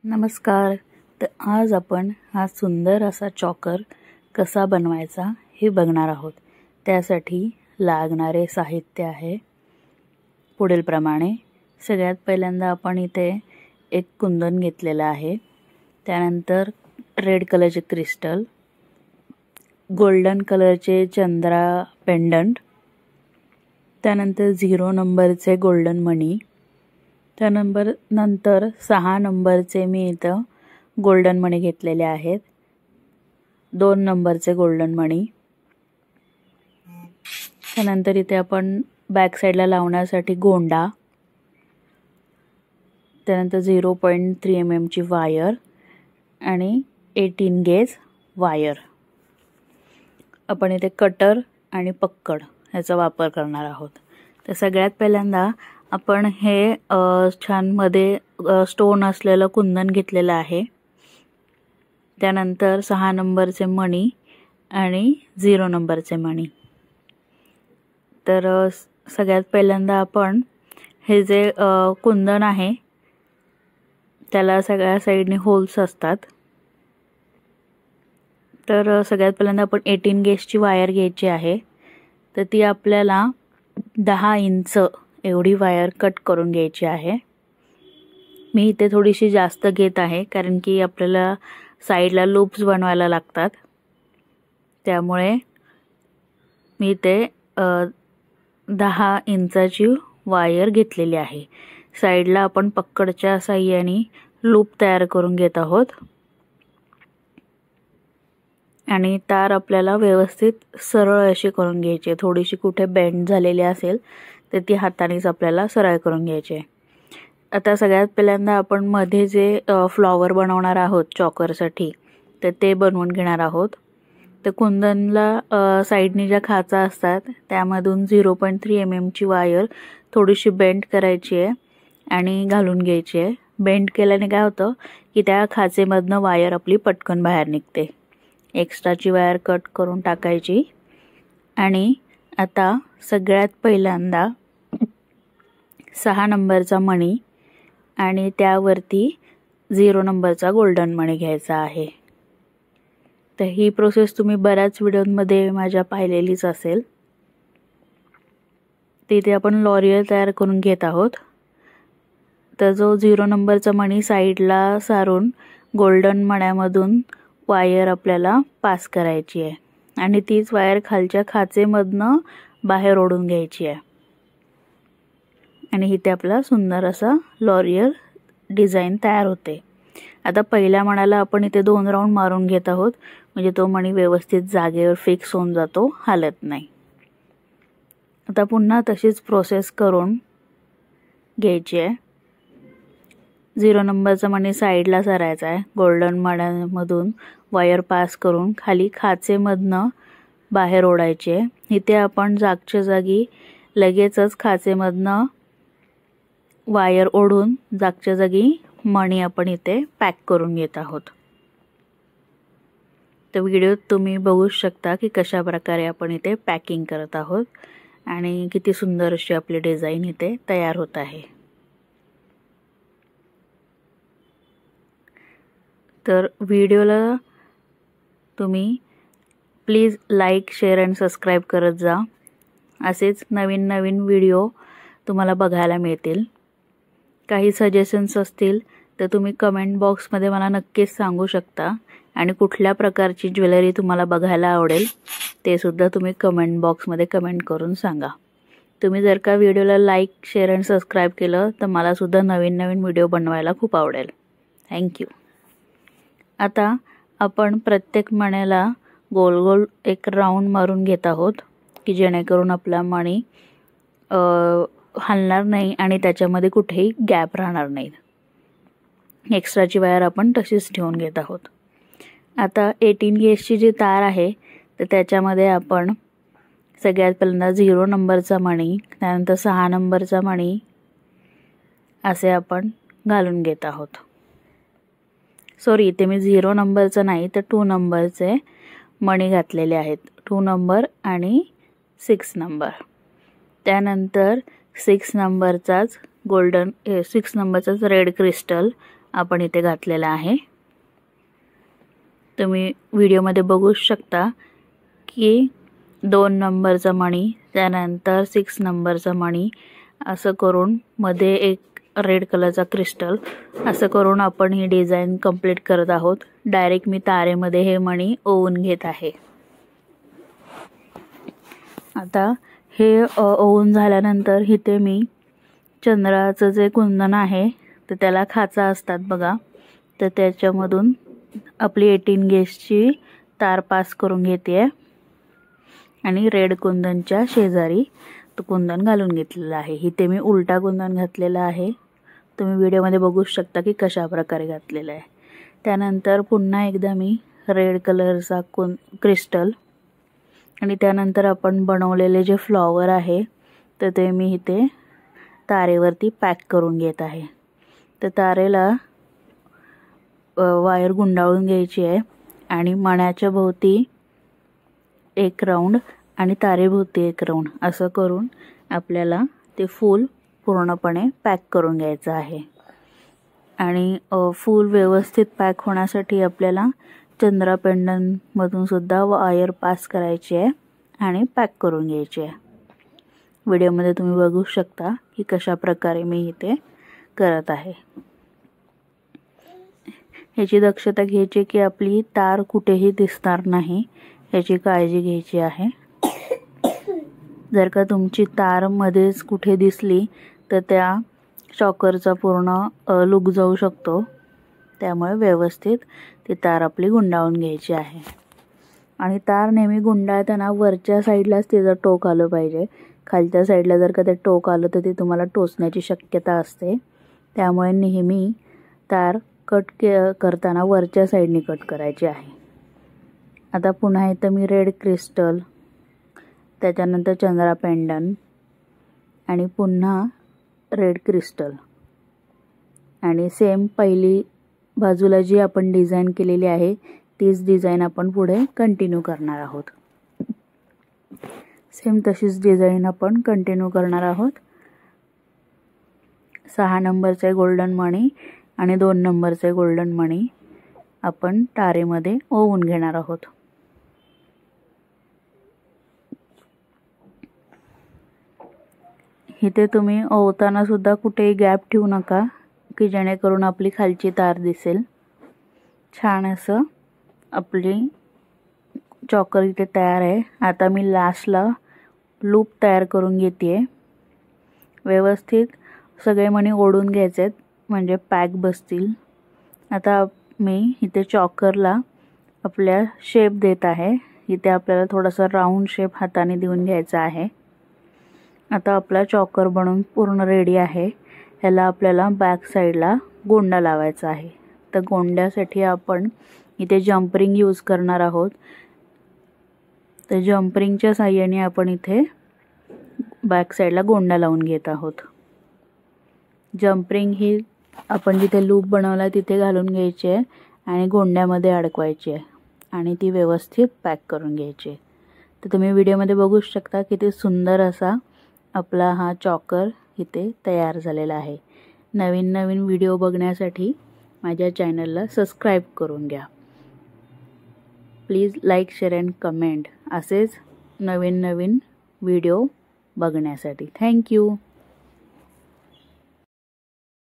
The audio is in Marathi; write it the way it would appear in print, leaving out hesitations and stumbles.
नमस्कार. तर आज आपण हा सुंदर असा चॉकर कसा बनवायचा हे बघणार आहोत. त्यासाठी लागणारे साहित्य आहे पुढील प्रमाणे. सगळ्यात पहिल्यांदा आपण इथे एक कुंदन घेतलेला आहे, त्यानंतर रेड कलरचे क्रिस्टल, गोल्डन कलरचे चंद्रा पेंडंट, त्यानंतर 0 नंबरचे गोल्डन मणी, त्यानंतर 6 नंबरचे मी इथं गोल्डन मणी घेतलेले आहेत, 2 नंबरचे गोल्डन मणी. त्यानंतर इथे आपण बॅक साईडला लावण्यासाठी गोंडा, त्यानंतर 0.3 mm ची वायर आणि 18 गेज वायर. आपण इथे कटर आणि पक्कड याचा वापर करणार आहोत. तर सगळ्यात पहिल्यांदा आपण हे छान मध्ये स्टोन असलेलं कुंदन घेतलेलं आहे. त्यानंतर 6 नंबरचे मणी आणि 0 नंबरचे मणी. तर सगळ्यात पहिल्यांदा आपण हे जे कुंदन आहे त्याला सगळ्या साईडने होल्स असतात. तर सगळ्यात पहिल्यांदा आपण 18 गेजची वायर घ्यायची आहे. तर ती आपल्याला 10 इंच एवढी वायर कट करून घ्यायची आहे. मी इथे थोडीशी जास्त घेत आहे कारण की आपल्याला साईडला लूप्स बनवायला लागतात, त्यामुळे मी इथे 10 इंचाची वायर घेतलेली आहे. साईडला आपण पक्कडच्या साहाय्याने लूप तयार करून घेत आहोत आणि तार आपल्याला व्यवस्थित सरळ अशी करून घ्यायची. थोडीशी कुठे बेंड झालेली असेल तर ती हातानेच आपल्याला सरळ करून घ्यायची. आता सगळ्यात पहिल्यांदा आपण मध्ये जे फ्लॉवर बनवणार आहोत चॉकरसाठी तर ते बनवून घेणार आहोत. तर कुंदनला साईडनी ज्या खाचा असतात त्यामधून 0.3 mm ची वायर थोडीशी बेंड करायची आहे आणि घालून घ्यायची आहे. बेंड केल्याने काय होतं की त्या खाचेमधनं वायर आपली पटकन बाहेर निघते. एक्स्ट्राची वायर कट करून टाकायची आणि आता सगळ्यात पहिल्यांदा 6 नंबरचा मणी आणि त्यावरती 0 नंबरचा गोल्डन मणी घ्यायचा आहे. तर ही प्रोसेस तुम्ही बऱ्याच व्हिडिओमध्ये माझ्या पाहिलेलीच असेल. तिथे आपण लॉरियल तयार करून घेत आहोत. तर जो 0 नंबरचा मणी साईडला सारून गोल्डन मण्यामधून वायर आपल्याला पास करायची आहे आणि तीच वायर खालच्या खाचेमधनं बाहेर ओढून घ्यायची आहे आणि इथे आपला सुंदर असा लॉरियल डिझाइन तयार होते. आता पहिल्या मण्याला आपण इथे 2 राऊंड मारून घेत आहोत, म्हणजे तो मणी व्यवस्थित जागेवर फिक्स होऊन जातो, हालत नाही. आता पुन्हा तशीच प्रोसेस करून घ्यायची आहे. 0 नंबरचा मणी साईडला सरायचा आहे. गोल्डन मण्यामधून वायर पास करून खाली खाचेमधनं बाहेर ओढायचे. इथे आपण जागच्या जागी लगेचच खाचेमधनं वायर ओढून जागच्या जागी मणी आपण इथे पॅक करून घेत आहोत. तर व्हिडिओत तुम्ही बघू शकता की कशा प्रकारे आपण इथे पॅकिंग करत आहोत आणि किती सुंदर अशी आपली डिझाइन इथे तयार होत आहे. तर व्हिडिओला तुम्ही प्लीज लाईक, शेअर आणि सबस्क्राईब करत जा. असेच नवीन नवीन व्हिडिओ तुम्हाला बघायला मिळतील. काही सजेशन्स असतील तर तुम्ही कमेंट बॉक्समध्ये मला नक्कीच सांगू शकता आणि कुठल्या प्रकारची ज्वेलरी तुम्हाला बघायला आवडेल ते सुद्धा तुम्ही कमेंट बॉक्समध्ये कमेंट करून सांगा. तुम्ही जर का व्हिडिओला लाईक, शेअर आणि सबस्क्राईब केलं तर मला सुद्धा नवीन नवीन व्हिडिओ बनवायला खूप आवडेल. थँक्यू. आता आपण प्रत्येक मण्याला गोल गोल एक राऊंड मारून घेत आहोत की जेणेकरून आपला मणी हलणार नाही आणि त्याच्यामध्ये कुठेही गॅप राहणार नाही. एक्स्ट्राची वायर आपण तशीच ठेवून घेत आहोत. आता 18 गेजची जी तार आहे तर त्याच्यामध्ये आपण सगळ्यात पहिल्यांदा 0 नंबरचा मणी, त्यानंतर 6 नंबरचा मणी असे आपण घालून घेत आहोत. सॉरी, इथे मी 0 नंबरचा नाही तर 2 नंबरचे मणी घातलेले आहेत. 2 नंबर आणि 6 नंबर. त्यानंतर 6 नंबरचाच रेड क्रिस्टल आपण इथे घातलेला आहे। तुम्ही व्हिडिओमध्ये बघू शकता की 2 नंबरचा मणी, त्यानंतर 6 नंबरचा मणी, असं करून मध्ये एक रेड कलरचा क्रिस्टल, असं करून आपण ही डिझाइन कंप्लीट करत आहोत। डायरेक्ट मी तारेमध्ये हे मणी ओवून घेत आहे। आता हे ओवून झाल्यानंतर इथे मी चंद्राचं जे कुंदन आहे तर त्याला खाचा असतात बघा, तर त्याच्यामधून आपली 18 गेजची तार पास करून घेते आणि रेड कुंदनच्या शेजारी तो कुंदन घालून घेतलेला आहे। इथे मी उलटा कुंदन घातलेला आहे, तुम्ही व्हिडिओमध्ये बघू शकता की कशा प्रकारे घातलेला आहे। त्यानंतर पुन्हा एकदा मी रेड कलरचा क्रिस्टल आणि त्यानंतर आपण बनवलेले जे फ्लॉवर आहे तर ते मी इथे तारेवरती पॅक करून घेत आहे। तर तारेला वायर गुंडाळून घ्यायची आहे आणि मण्याच्या भोवती एक राऊंड आणि तारेभोवती एक राऊंड, असं करून आपल्याला ते फूल पूर्णपणे पॅक करून घ्यायचं आहे। आणि फूल व्यवस्थित पॅक होण्यासाठी आपल्याला चंद्रा पेंडन मधून सुद्धा वायर पास करायची आहे आणि पॅक करून घ्यायची आहे। व्हिडिओमध्ये तुम्ही बघू शकता की कशा प्रकारे मी इथे करत आहे। ह्याची दक्षता घ्यायची की आपली तार कुठेही दिसणार नाही, याची काळजी घ्यायची आहे। जर का तुमची तार मध्येच कुठे दिसली तर त्या चॉकरचा पूर्ण लुक जाऊ शकतो, त्यामुळे व्यवस्थित ती तार आपली गुंडाळून घ्यायची आहे। आणि तार नेहमी गुंडाळताना वरच्या साईडलाच तिचं टोक आलं पाहिजे, खालच्या साईडला जर का ते टोक आलं तर ते तुम्हाला टोचण्याची शक्यता असते, त्यामुळे नेहमी तार कट करताना वरच्या साईडने कट करायची आहे। आता पुन्हा इथं मी रेड क्रिस्टल, त्याच्यानंतर चंद्रा पेंडन आणि पुन्हा रेड क्रिस्टल आणि सेम पहिली बाजूला जी आपण डिझाइन केलेली आहे तीच डिझाइन आपण पुढे कंटिन्यू करणार आहोत। सेम तशीच डिझाइन आपण कंटिन्यू करणार आहोत। 6 नंबरचे गोल्डन मणी आणि 2 नंबरचे गोल्डन मणी आपण तारेमध्ये ओवून घेणार आहोत। इथे तुम्ही ओवताना सुद्धा कुठेही गॅप ठेवू नका की जेणेकरून आपली खालची तार दिसेल। छान असं आपली चॉकर इथे तयार आहे। आता मी लास्टला लूप तयार करून घेते। व्यवस्थित सगळे मणी ओढून घ्यायचे म्हणजे पॅक बसतील। आता मी इथे चॉकरला आपल्या शेप देत आहे। इथे आपल्याला थोडासा राऊंड शेप हाताने देऊन घ्यायचा आहे। आता आपला चॉकर बनून पूर्ण रेडी आहे। ह्याला आपल्याला बॅक साईडला गोंडा लावायचा आहे। तर गोंड्यासाठी आपण इथे जंप रिंग यूज करणार आहोत। तर जंप रिंगच्या साहाय्याने आपण इथे बॅक साईडला गोंडा लावून घेत आहोत। जंप रिंग ही आपण जिथे लूप बनवला तिथे घालून घ्यायची आहे आणि गोंड्यामध्ये अडकवायची आहे आणि ती व्यवस्थित पॅक करून घ्यायची आहे। तर तुम्ही व्हिडिओमध्ये बघू शकता किती सुंदर असा आपला हा चॉकर इथे तयार झालेला आहे। नवीन नवीन व्हिडिओ बघण्यासाठी माझ्या चॅनलला सबस्क्राइब करून घ्या। Please like, share and comment असेच नवीन नवीन व्हिडिओ बघण्यासाठी। थँक्यू।